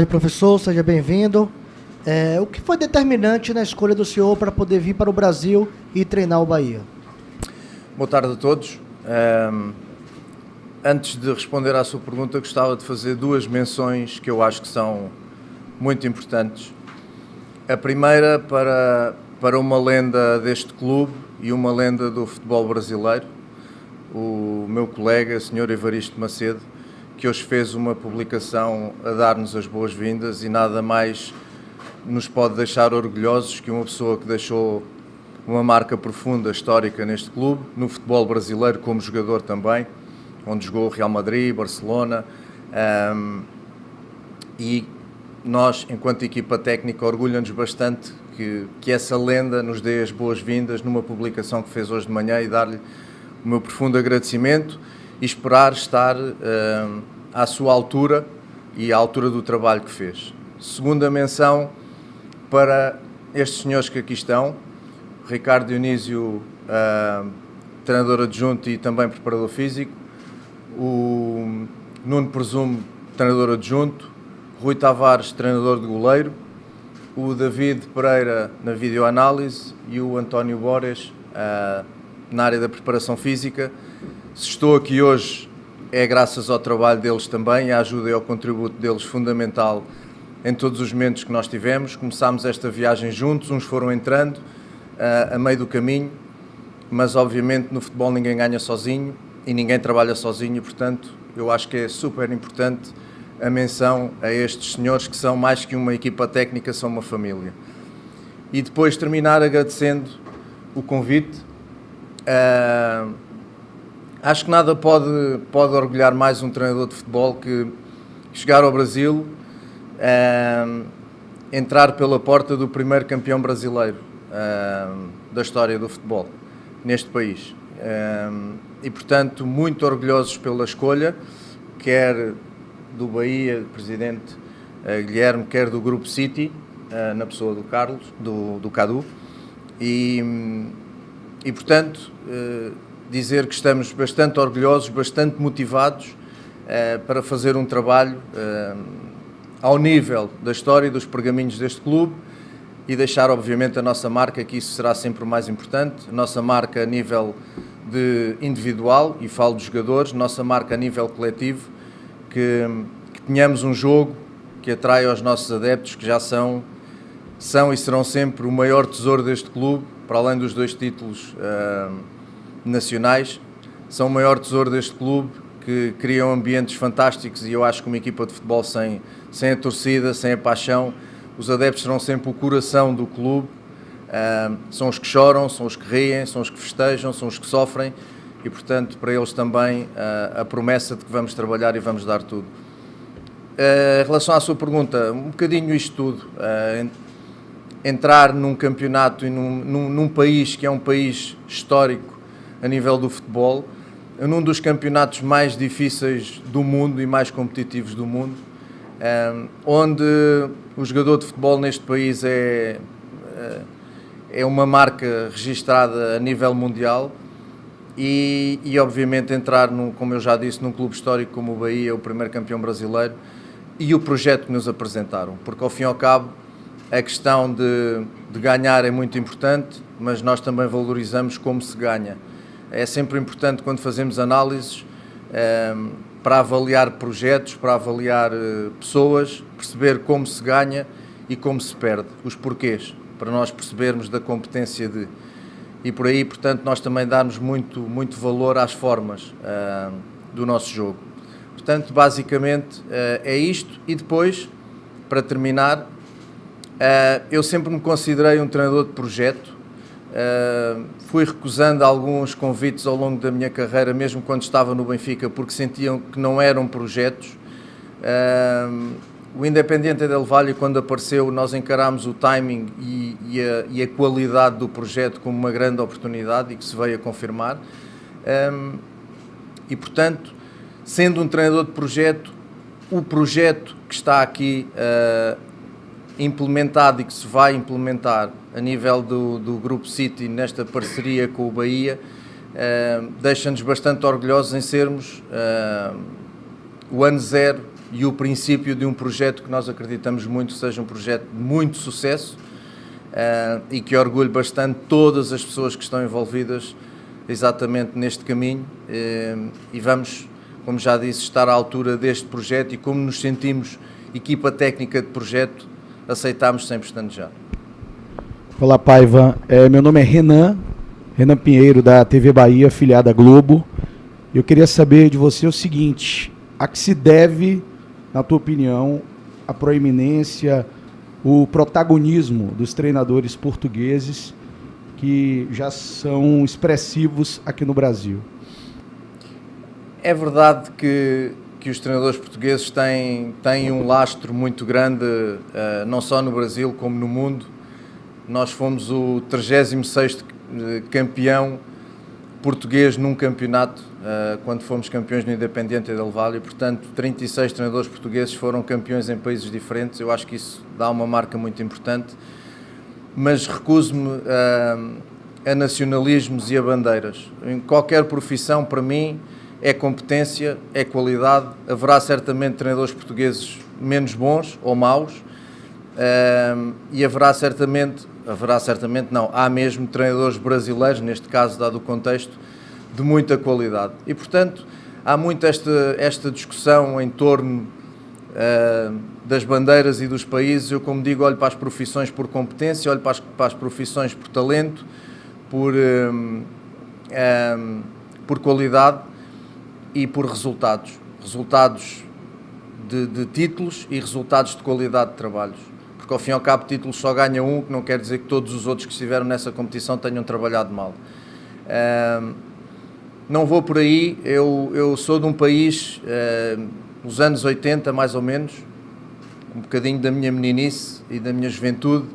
Professor, seja bem-vindo. O que foi determinante na escolha do senhor para poder vir para o Brasil e treinar o Bahia? Boa tarde a todos. Antes de responder à sua pergunta, gostava de fazer duas menções que eu acho que são muito importantes. A primeira para uma lenda deste clube e uma lenda do futebol brasileiro, o meu colega, Sr. Evaristo Macedo, que hoje fez uma publicação a dar-nos as boas-vindas, e nada mais nos pode deixar orgulhosos que uma pessoa que deixou uma marca profunda, histórica neste clube, no futebol brasileiro como jogador também, onde jogou Real Madrid, Barcelona, e nós, enquanto equipa técnica, orgulha-nos bastante que essa lenda nos dê as boas-vindas numa publicação que fez hoje de manhã, e dar-lhe o meu profundo agradecimento e esperar estar à sua altura e à altura do trabalho que fez. Segunda menção para estes senhores que aqui estão: Ricardo Dionísio, treinador adjunto e também preparador físico, o Nuno Presumo, treinador adjunto, Rui Tavares, treinador de goleiro, o David Pereira na videoanálise e o António Bores na área da preparação física. Se estou aqui hoje é graças ao trabalho deles também, à ajuda e ao contributo deles fundamental em todos os momentos que nós tivemos. Começámos esta viagem juntos, uns foram entrando a meio do caminho, mas obviamente no futebol ninguém ganha sozinho e ninguém trabalha sozinho, portanto eu acho que é super importante a menção a estes senhores que são mais que uma equipa técnica, são uma família. E depois terminar agradecendo o convite. Acho que nada pode orgulhar mais um treinador de futebol que chegar ao Brasil, entrar pela porta do primeiro campeão brasileiro da história do futebol neste país. E portanto muito orgulhosos pela escolha, quer do Bahia, do presidente Guilherme, quer do Grupo City, na pessoa do Carlos, do Cadu, e portanto dizer que estamos bastante orgulhosos, bastante motivados para fazer um trabalho ao nível da história e dos pergaminhos deste clube, e deixar obviamente a nossa marca, que isso será sempre o mais importante, a nossa marca a nível de individual, e falo dos jogadores, nossa marca a nível coletivo, que tenhamos um jogo que atrai aos nossos adeptos, que já são e serão sempre o maior tesouro deste clube, para além dos 2 títulos nacionais, são o maior tesouro deste clube, que criam ambientes fantásticos. E eu acho que uma equipa de futebol sem a torcida, sem a paixão, os adeptos serão sempre o coração do clube, são os que choram, são os que riem, são os que festejam, são os que sofrem, e portanto para eles também a promessa de que vamos trabalhar e vamos dar tudo. Em relação à sua pergunta, um bocadinho isto tudo, entrar num campeonato e num país que é um país histórico a nível do futebol, num dos campeonatos mais difíceis do mundo e mais competitivos do mundo, onde o jogador de futebol neste país é uma marca registada a nível mundial, e obviamente entrar, como eu já disse, num clube histórico como o Bahia, o primeiro campeão brasileiro, e o projeto que nos apresentaram, porque ao fim e ao cabo a questão de ganhar é muito importante, mas nós também valorizamos como se ganha. É sempre importante, quando fazemos análises, para avaliar projetos, para avaliar pessoas, perceber como se ganha e como se perde, os porquês, para nós percebermos da competência de... E por aí, portanto, nós também darmos muito valor às formas do nosso jogo. Portanto, basicamente é isto. E depois, para terminar, eu sempre me considerei um treinador de projeto. Fui recusando alguns convites ao longo da minha carreira, mesmo quando estava no Benfica, porque sentiam que não eram projetos. O Independiente del Valle, quando apareceu, nós encarámos o timing e a qualidade do projeto como uma grande oportunidade, e que se veio a confirmar. E portanto, sendo um treinador de projeto, o projeto que está aqui implementado e que se vai implementar a nível do Grupo City, nesta parceria com o Bahia, deixa-nos bastante orgulhosos em sermos o ano zero e o princípio de um projeto que nós acreditamos muito seja um projeto de muito sucesso e que orgulhe bastante todas as pessoas que estão envolvidas exatamente neste caminho e vamos, como já disse, estar à altura deste projeto e como nos sentimos equipa técnica de projeto, aceitámos 100% já. Olá, Paiva. Meu nome é Renan Pinheiro, da TV Bahia, afiliada à Globo. Eu queria saber de você o seguinte: a que se deve, na tua opinião, a proeminência, o protagonismo dos treinadores portugueses que já são expressivos aqui no Brasil? É verdade que os treinadores portugueses têm um lastro muito grande, não só no Brasil como no mundo. Nós fomos o 36º campeão português num campeonato, quando fomos campeões no Independiente Del Valle, e, portanto, 36 treinadores portugueses foram campeões em países diferentes. Eu acho que isso dá uma marca muito importante, mas recuso-me a nacionalismos e a bandeiras. Em qualquer profissão, para mim, é competência, é qualidade. Haverá certamente treinadores portugueses menos bons ou maus, e há mesmo treinadores brasileiros, neste caso, dado o contexto, de muita qualidade. E, portanto, há muito esta discussão em torno das bandeiras e dos países. Eu, como digo, olho para as profissões por competência, olho para as profissões por talento, por qualidade e por resultados. Resultados de títulos e resultados de qualidade de trabalhos. Porque ao fim e ao cabo títulos só ganha um, que não quer dizer que todos os outros que estiveram nessa competição tenham trabalhado mal. Não vou por aí, eu sou de um país, nos anos 80 mais ou menos, um bocadinho da minha meninice e da minha juventude,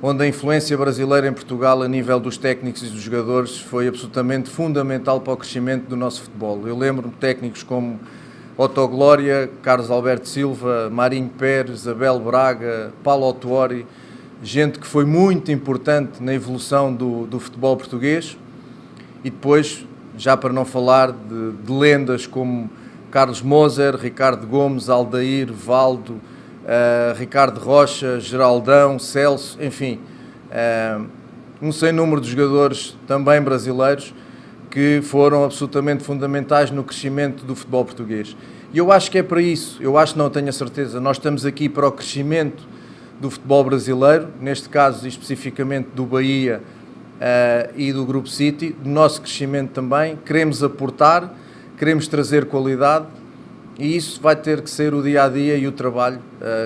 onde a influência brasileira em Portugal a nível dos técnicos e dos jogadores foi absolutamente fundamental para o crescimento do nosso futebol. Eu lembro-me de técnicos como Otto Glória, Carlos Alberto Silva, Marinho Pérez, Abel Braga, Paulo Autuori, gente que foi muito importante na evolução do futebol português. E depois, já para não falar de lendas como Carlos Moser, Ricardo Gomes, Aldair, Valdo, Ricardo Rocha, Geraldão, Celso, enfim, um sem número de jogadores também brasileiros que foram absolutamente fundamentais no crescimento do futebol português. E eu acho que é para isso, não tenho a certeza, nós estamos aqui para o crescimento do futebol brasileiro, neste caso especificamente do Bahia e do Grupo City, do nosso crescimento também. Queremos aportar, queremos trazer qualidade e isso vai ter que ser o dia-a-dia e o trabalho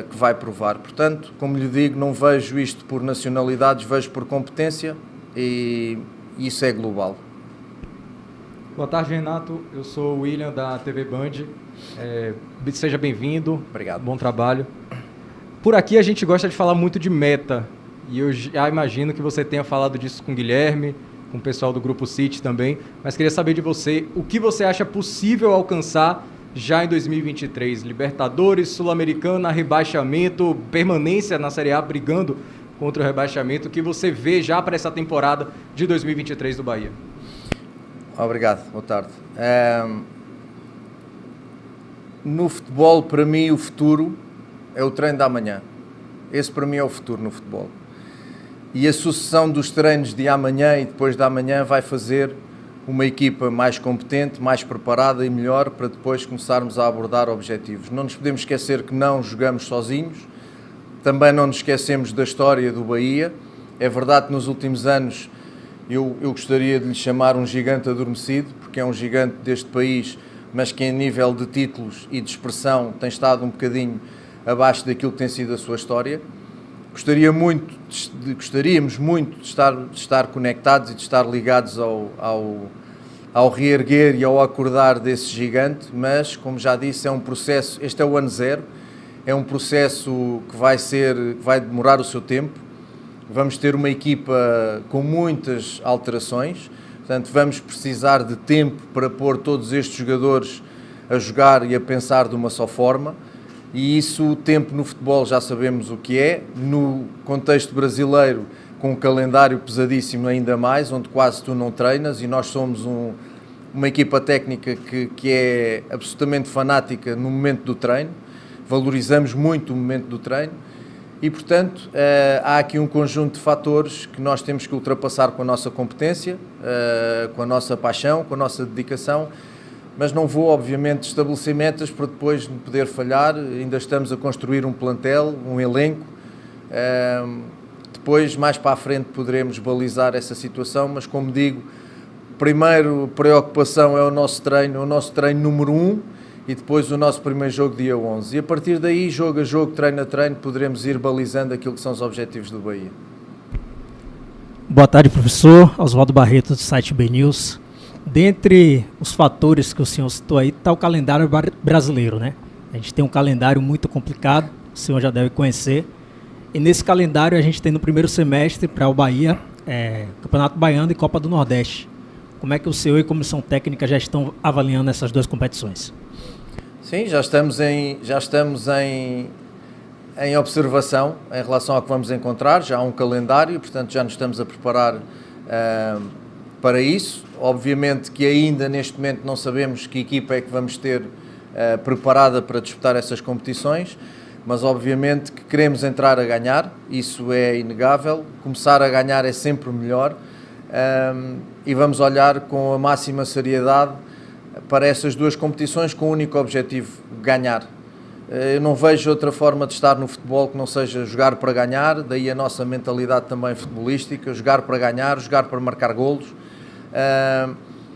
que vai provar. Portanto, como lhe digo, não vejo isto por nacionalidades, vejo por competência e isso é global. Boa tarde, Renato. Eu sou o William, da TV Band. Seja bem-vindo. Obrigado. Bom trabalho. Por aqui a gente gosta de falar muito de meta. E eu já imagino que você tenha falado disso com o Guilherme, com o pessoal do Grupo City também. Mas queria saber de você, o que você acha possível alcançar já em 2023? Libertadores, Sul-Americana, rebaixamento, permanência na Série A, brigando contra o rebaixamento. O que você vê já para essa temporada de 2023 do Bahia? Obrigado, boa tarde. No futebol, para mim, o futuro é o treino da manhã. Esse, para mim, é o futuro no futebol. E a sucessão dos treinos de amanhã e depois da manhã vai fazer uma equipa mais competente, mais preparada e melhor para depois começarmos a abordar objetivos. Não nos podemos esquecer que não jogamos sozinhos. Também não nos esquecemos da história do Bahia. É verdade que nos últimos anos eu gostaria de lhe chamar um gigante adormecido, porque é um gigante deste país, mas que em nível de títulos e de expressão tem estado um bocadinho abaixo daquilo que tem sido a sua história. Gostaríamos muito de estar conectados e de estar ligados ao reerguer e ao acordar desse gigante, mas, como já disse, é um processo, este é o ano zero, é um processo que vai demorar o seu tempo. Vamos ter uma equipa com muitas alterações, portanto vamos precisar de tempo para pôr todos estes jogadores a jogar e a pensar de uma só forma, e isso, o tempo no futebol já sabemos o que é, no contexto brasileiro, com um calendário pesadíssimo ainda mais, onde quase tu não treinas, e nós somos uma equipa técnica que é absolutamente fanática no momento do treino. valorizamos muito o momento do treino e, portanto, há aqui um conjunto de fatores que nós temos que ultrapassar com a nossa competência, com a nossa paixão, com a nossa dedicação, mas não vou, obviamente, estabelecer metas para depois poder falhar. Ainda estamos a construir um plantel, um elenco. Depois, mais para a frente, poderemos balizar essa situação, mas, como digo, primeiro preocupação é o nosso treino número 1 e depois o nosso primeiro jogo dia 11. E a partir daí, jogo a jogo, treino a treino, poderemos ir balizando aquilo que são os objetivos do Bahia. Boa tarde, professor. Oswaldo Barreto, do site BNews. Dentre os fatores que o senhor citou aí, está o calendário brasileiro, né? A gente tem um calendário muito complicado, o senhor já deve conhecer. E nesse calendário a gente tem no primeiro semestre para o Bahia, Campeonato Baiano e Copa do Nordeste. Como é que o senhor e a comissão técnica já estão avaliando essas duas competições? Sim, já estamos em observação em relação ao que vamos encontrar. Já há um calendário, portanto já nos estamos a preparar para isso. Obviamente que ainda neste momento não sabemos que equipa é que vamos ter preparada para disputar essas competições, mas obviamente que queremos entrar a ganhar, isso é inegável. Começar a ganhar é sempre melhor e vamos olhar com a máxima seriedade para essas duas competições com o único objetivo, ganhar. Eu não vejo outra forma de estar no futebol que não seja jogar para ganhar, daí a nossa mentalidade também futebolística, jogar para ganhar, jogar para marcar golos,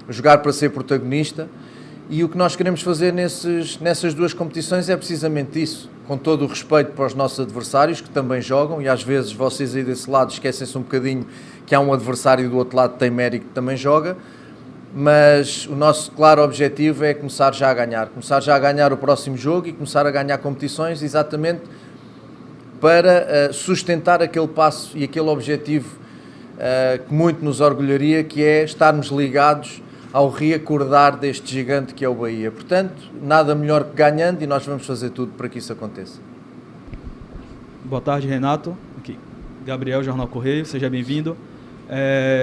jogar para ser protagonista, e o que nós queremos fazer nessas duas competições é precisamente isso, com todo o respeito para os nossos adversários que também jogam, e às vezes vocês aí desse lado esquecem-se um bocadinho que há um adversário do outro lado que tem mérito que também joga, mas o nosso claro objetivo é começar já a ganhar o próximo jogo e começar a ganhar competições exatamente para sustentar aquele passo e aquele objetivo que muito nos orgulharia, que é estarmos ligados ao reacordar deste gigante que é o Bahia. Portanto, nada melhor que ganhando, e nós vamos fazer tudo para que isso aconteça. Boa tarde, Renato. Aqui, Gabriel, Jornal Correio, seja bem-vindo.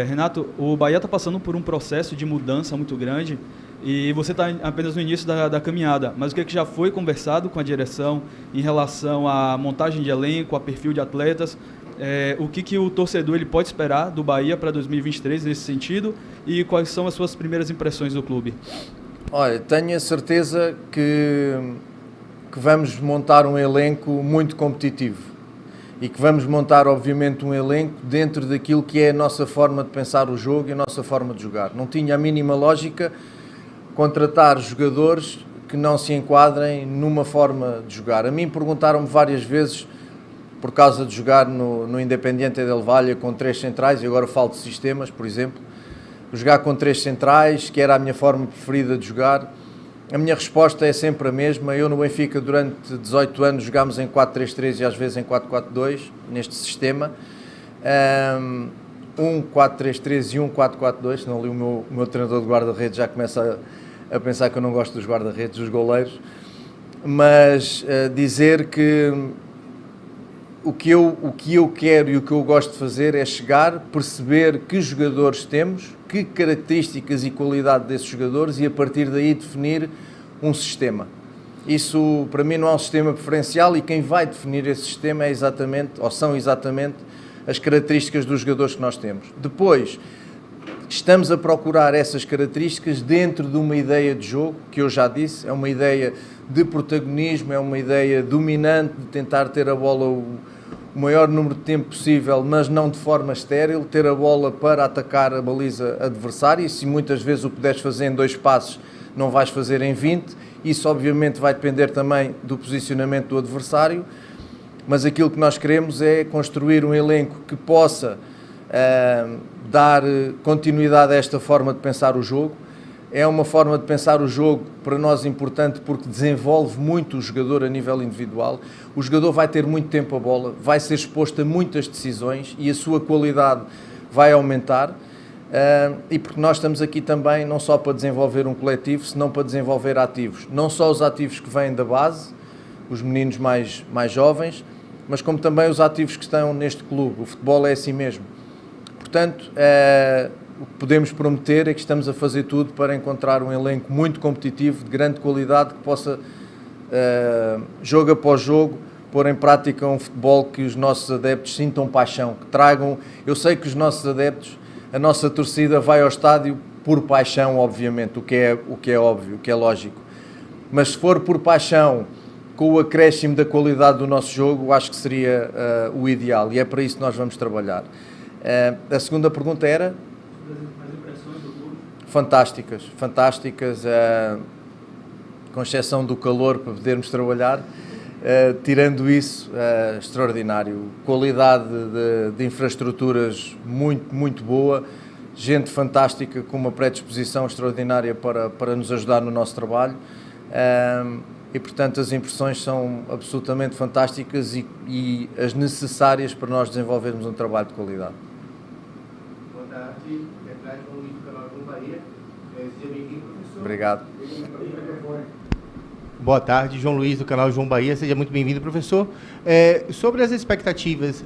Renato, o Bahia está passando por um processo de mudança muito grande e você está apenas no início da caminhada, mas o que já foi conversado com a direção em relação à montagem de elenco, a perfil de atletas, o que o torcedor ele pode esperar do Bahia para 2023 nesse sentido e quais são as suas primeiras impressões do clube? Olha, tenho a certeza que vamos montar um elenco muito competitivo e que vamos montar, obviamente, um elenco dentro daquilo que é a nossa forma de pensar o jogo e a nossa forma de jogar. Não tinha a mínima lógica contratar jogadores que não se enquadrem numa forma de jogar. A mim perguntaram-me várias vezes, por causa de jogar no Independiente del Valle com 3 centrais, e agora falo de sistemas, por exemplo, jogar com 3 centrais, que era a minha forma preferida de jogar. A minha resposta é sempre a mesma. Eu no Benfica durante 18 anos jogámos em 4-3-3 e às vezes em 4-4-2 neste sistema. 4-3-3 e 4-4-2, senão ali o meu treinador de guarda-redes já começa a pensar que eu não gosto dos guarda-redes, dos goleiros. Mas dizer que o que eu quero e o que eu gosto de fazer é chegar, perceber que jogadores temos, que características e qualidade desses jogadores e a partir daí definir um sistema. Isso para mim não é um sistema preferencial e quem vai definir esse sistema é exatamente, ou são exatamente, as características dos jogadores que nós temos. Depois, estamos a procurar essas características dentro de uma ideia de jogo, que eu já disse, é uma ideia de protagonismo, é uma ideia dominante de tentar ter a bola o maior número de tempo possível, mas não de forma estéril, ter a bola para atacar a baliza adversária, e se muitas vezes o puderes fazer em 2 passos, não vais fazer em 20, isso obviamente vai depender também do posicionamento do adversário, mas aquilo que nós queremos é construir um elenco que possa dar continuidade a esta forma de pensar o jogo. É uma forma de pensar o jogo para nós importante porque desenvolve muito o jogador a nível individual. O jogador vai ter muito tempo a bola, vai ser exposto a muitas decisões e a sua qualidade vai aumentar. E porque nós estamos aqui também não só para desenvolver um coletivo, senão para desenvolver ativos. Não só os ativos que vêm da base, os meninos mais jovens, mas como também os ativos que estão neste clube. O futebol é assim mesmo. Portanto, o que podemos prometer é que estamos a fazer tudo para encontrar um elenco muito competitivo, de grande qualidade, que possa jogo após jogo, pôr em prática um futebol que os nossos adeptos sintam paixão, que tragam... Eu sei que os nossos adeptos, a nossa torcida vai ao estádio por paixão, obviamente, o que é óbvio, o que é lógico. Mas se for por paixão, com o acréscimo da qualidade do nosso jogo, acho que seria o ideal, e é para isso que nós vamos trabalhar. A segunda pergunta era? As impressões do clube? Fantásticas, com exceção do calor para podermos trabalhar. Tirando isso, extraordinário. Qualidade de infraestruturas muito boa, gente fantástica com uma predisposição extraordinária para nos ajudar no nosso trabalho. E, portanto, as impressões são absolutamente fantásticas e as necessárias para nós desenvolvermos um trabalho de qualidade. Boa tarde, João Luís do canal João Bahia. Seja bem-vindo, professor. Obrigado. Boa tarde, João Luís do canal João Bahia. Seja muito bem-vindo, professor. Sobre as expectativas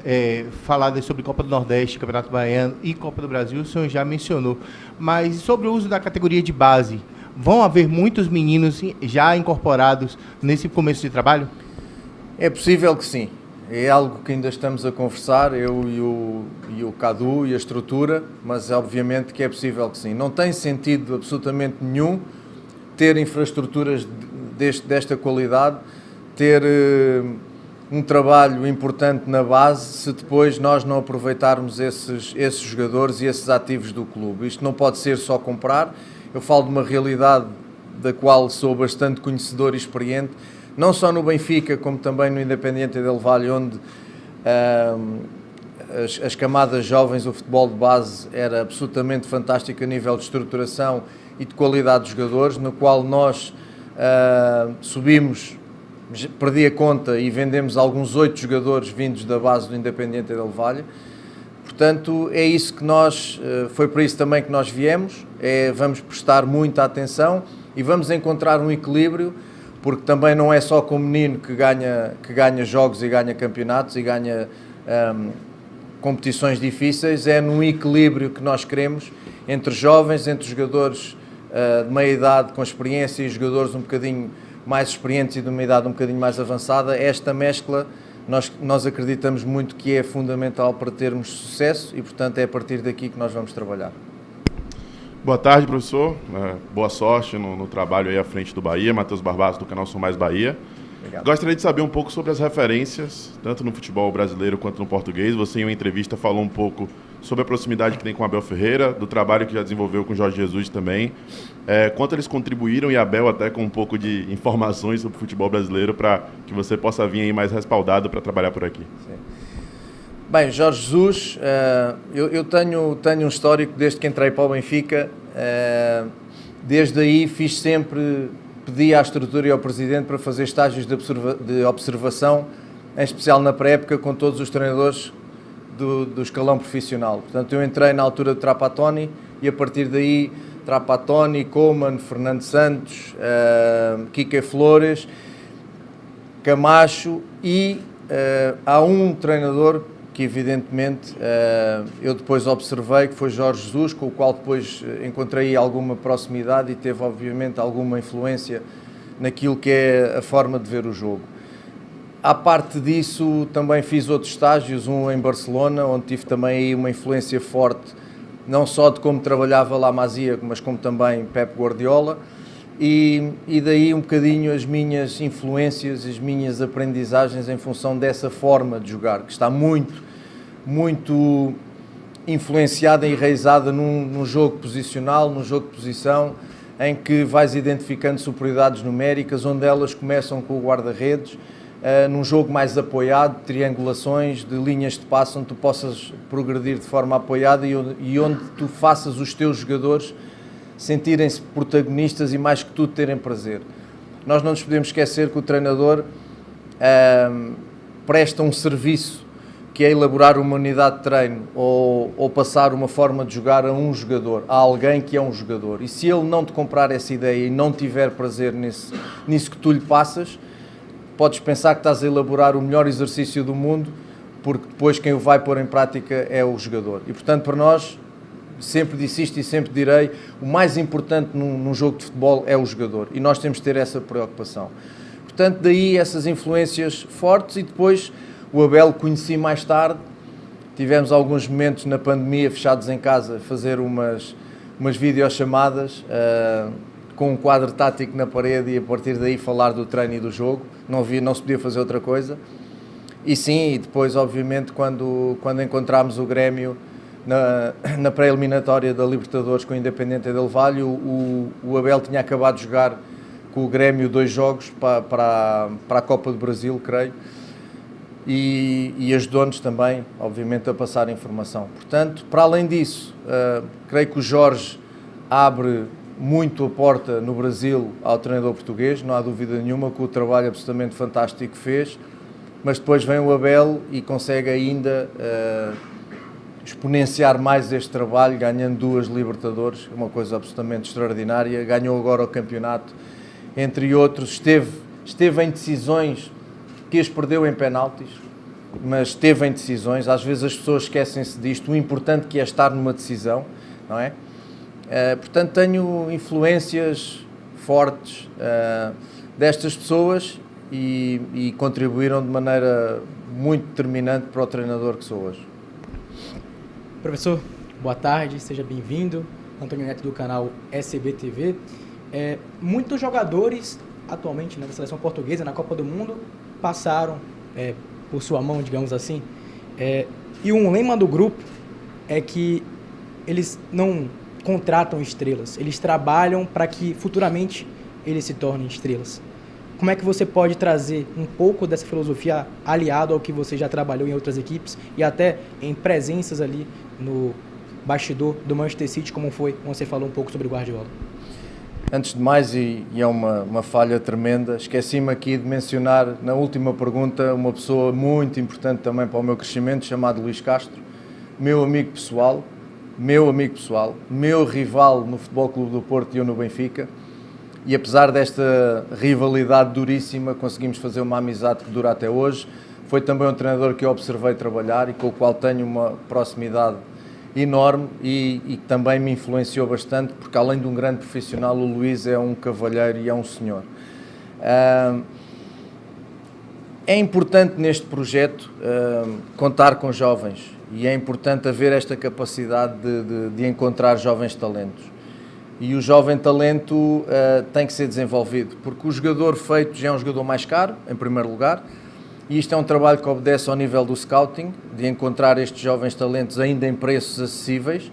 faladas sobre Copa do Nordeste, Campeonato Baiano e Copa do Brasil, o senhor já mencionou. Mas sobre o uso da categoria de base, vão haver muitos meninos já incorporados nesse começo de trabalho? É possível que sim. É algo que ainda estamos a conversar, eu e o Cadu e a estrutura, mas obviamente que é possível que sim. Não tem sentido absolutamente nenhum ter infraestruturas desta qualidade, ter um trabalho importante na base, se depois nós não aproveitarmos esses jogadores e esses ativos do clube. Isto não pode ser só comprar. Eu falo de uma realidade da qual sou bastante conhecedor e experiente, não só no Benfica, como também no Independiente del Valle, onde as camadas jovens, o futebol de base era absolutamente fantástico a nível de estruturação e de qualidade de jogadores, no qual nós subimos, perdi a conta e vendemos alguns 8 jogadores vindos da base do Independiente del Valle. Portanto, é isso que foi para isso também que nós viemos, vamos prestar muita atenção e vamos encontrar um equilíbrio, porque também não é só com o menino que ganha jogos e ganha campeonatos e ganha competições difíceis, é num equilíbrio que nós queremos entre jovens, entre jogadores de meia idade com experiência e jogadores um bocadinho mais experientes e de uma idade um bocadinho mais avançada. Esta mescla nós acreditamos muito que é fundamental para termos sucesso e, portanto, é a partir daqui que nós vamos trabalhar. Boa tarde, professor. Boa sorte no trabalho aí à frente do Bahia. Matheus Barbato, do canal Sou Mais Bahia. Obrigado. Gostaria de saber um pouco sobre as referências, tanto no futebol brasileiro quanto no português. Você, em uma entrevista, falou um pouco sobre a proximidade que tem com Abel Ferreira, do trabalho que já desenvolveu com Jorge Jesus também. Quanto eles contribuíram, e Abel até com um pouco de informações sobre o futebol brasileiro, para que você possa vir aí mais respaldado para trabalhar por aqui. Sim. Bem, Jorge Jesus, eu tenho um histórico desde que entrei para o Benfica. Desde aí pedi à estrutura e ao Presidente para fazer estágios de observação, em especial na pré-época, com todos os treinadores do escalão profissional. Portanto, eu entrei na altura de Trapattoni e a partir daí Trapattoni, Koeman, Fernando Santos, Quique Flores, Camacho e há um treinador que evidentemente eu depois observei, que foi Jorge Jesus, com o qual depois encontrei alguma proximidade e teve obviamente alguma influência naquilo que é a forma de ver o jogo. À parte disso, também fiz outros estágios, um em Barcelona, onde tive também aí uma influência forte, não só de como trabalhava La Masia, mas como também Pep Guardiola, e daí um bocadinho as minhas influências, as minhas aprendizagens em função dessa forma de jogar, que está muito influenciada e enraizada num jogo posicional, num jogo de posição, em que vais identificando superioridades numéricas, onde elas começam com o guarda-redes, num jogo mais apoiado, de triangulações, de linhas de passe, onde tu possas progredir de forma apoiada e onde tu faças os teus jogadores sentirem-se protagonistas e mais que tudo terem prazer. Nós não nos podemos esquecer que o treinador presta um serviço que é elaborar uma unidade de treino ou passar uma forma de jogar a um jogador, a alguém que é um jogador. E se ele não te comprar essa ideia e não tiver prazer nisso que tu lhe passas, podes pensar que estás a elaborar o melhor exercício do mundo, porque depois quem o vai pôr em prática é o jogador. E, portanto, para nós, sempre disse isto e sempre direi, o mais importante num jogo de futebol é o jogador. E nós temos de ter essa preocupação. portanto, daí essas influências fortes. E depois o Abel conheci mais tarde, tivemos alguns momentos na pandemia fechados em casa, fazer umas videochamadas com um quadro tático na parede e a partir daí falar do treino e do jogo, não se podia fazer outra coisa. E sim, e depois obviamente quando encontramos o Grêmio na pré-eliminatória da Libertadores com o Independente Del Valle, o Abel tinha acabado de jogar com o Grêmio 2 jogos para a Copa do Brasil, creio, e ajudou-nos também, obviamente, a passar a informação. Portanto, para além disso, creio que o Jorge abre muito a porta no Brasil ao treinador português, não há dúvida nenhuma, com o trabalho absolutamente fantástico que fez, mas depois vem o Abel e consegue ainda exponenciar mais este trabalho, ganhando 2 Libertadores, uma coisa absolutamente extraordinária, ganhou agora o campeonato, entre outros, esteve em decisões que as perdeu em penaltis, mas esteve em decisões, às vezes as pessoas esquecem-se disto, o importante que é estar numa decisão, não é? Portanto, tenho influências fortes destas pessoas e contribuíram de maneira muito determinante para o treinador que sou hoje. Professor, boa tarde, seja bem-vindo. Antônio Neto do canal SBTV. Muitos jogadores atualmente na seleção portuguesa, na Copa do Mundo, passaram por sua mão, digamos assim. E um lema do grupo é que eles não contratam estrelas, eles trabalham para que futuramente eles se tornem estrelas. Como é que você pode trazer um pouco dessa filosofia aliado ao que você já trabalhou em outras equipes e até em presenças ali no bastidor do Manchester City, como foi quando você falou um pouco sobre o Guardiola? Antes de mais, e é uma falha tremenda, esqueci-me aqui de mencionar na última pergunta uma pessoa muito importante também para o meu crescimento, chamado Luís Castro, meu amigo pessoal, meu rival no Futebol Clube do Porto e eu no Benfica, e apesar desta rivalidade duríssima, conseguimos fazer uma amizade que dura até hoje. Foi também um treinador que eu observei trabalhar e com o qual tenho uma proximidade enorme e também me influenciou bastante, porque além de um grande profissional, o Luís é um cavalheiro e é um senhor. É importante neste projeto contar com jovens e é importante haver esta capacidade de encontrar jovens talentos. E o jovem talento tem que ser desenvolvido, porque o jogador feito já é um jogador mais caro, em primeiro lugar, e isto é um trabalho que obedece ao nível do scouting, de encontrar estes jovens talentos ainda em preços acessíveis.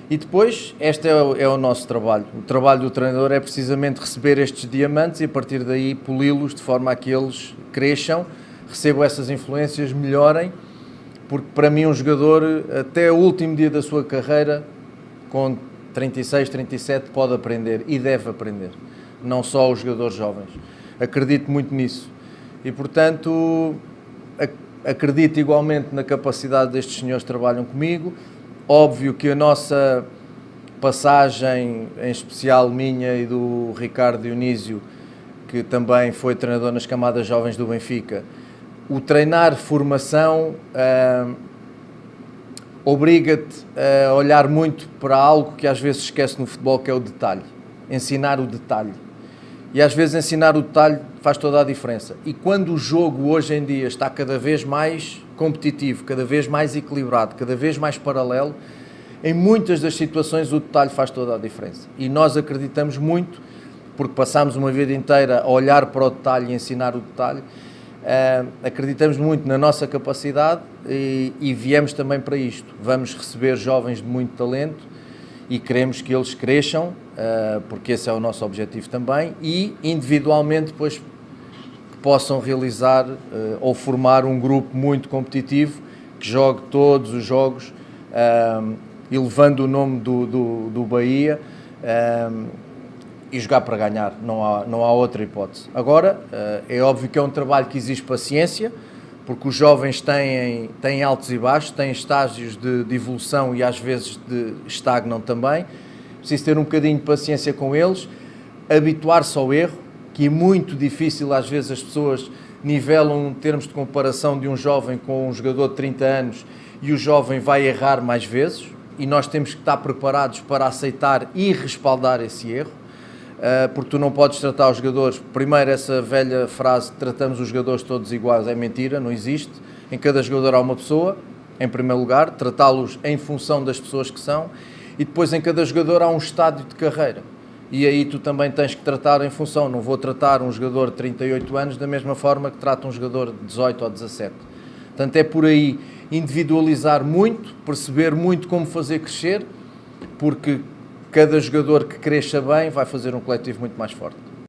E depois, este é o nosso trabalho. O trabalho do treinador é precisamente receber estes diamantes e a partir daí poli-los de forma a que eles cresçam, recebam essas influências, melhorem, porque para mim um jogador, até o último dia da sua carreira, com 36, 37, pode aprender e deve aprender, não só os jogadores jovens. Acredito muito nisso. E, portanto, acredito igualmente na capacidade destes senhores que trabalham comigo. Óbvio que a nossa passagem, em especial minha e do Ricardo Dionísio, que também foi treinador nas camadas jovens do Benfica, o treinar formação obriga-te a olhar muito para algo que às vezes esquece no futebol, que é o detalhe. Ensinar o detalhe. E às vezes ensinar o detalhe faz toda a diferença. E quando o jogo hoje em dia está cada vez mais competitivo, cada vez mais equilibrado, cada vez mais paralelo, em muitas das situações o detalhe faz toda a diferença. E nós acreditamos muito, porque passamos uma vida inteira a olhar para o detalhe e ensinar o detalhe, acreditamos muito na nossa capacidade e viemos também para isto. Vamos receber jovens de muito talento e queremos que eles cresçam, porque esse é o nosso objetivo também, e individualmente depois que possam realizar ou formar um grupo muito competitivo, que jogue todos os jogos, elevando o nome do Bahia, e jogar para ganhar, não há outra hipótese. Agora, é óbvio que é um trabalho que exige paciência, porque os jovens têm altos e baixos, têm estágios de evolução e às vezes estagnam também. Preciso ter um bocadinho de paciência com eles, habituar-se ao erro, que é muito difícil, às vezes as pessoas nivelam termos de comparação de um jovem com um jogador de 30 anos e o jovem vai errar mais vezes e nós temos que estar preparados para aceitar e respaldar esse erro. porque tu não podes tratar os jogadores. Primeiro, essa velha frase, tratamos os jogadores todos iguais, é mentira, não existe. Em cada jogador há uma pessoa, em primeiro lugar, tratá-los em função das pessoas que são, e depois em cada jogador há um estádio de carreira. E aí tu também tens que tratar em função. Não vou tratar um jogador de 38 anos da mesma forma que trata um jogador de 18 ou 17. Portanto, é por aí individualizar muito, perceber muito como fazer crescer, porque cada jogador que cresça bem vai fazer um coletivo muito mais forte.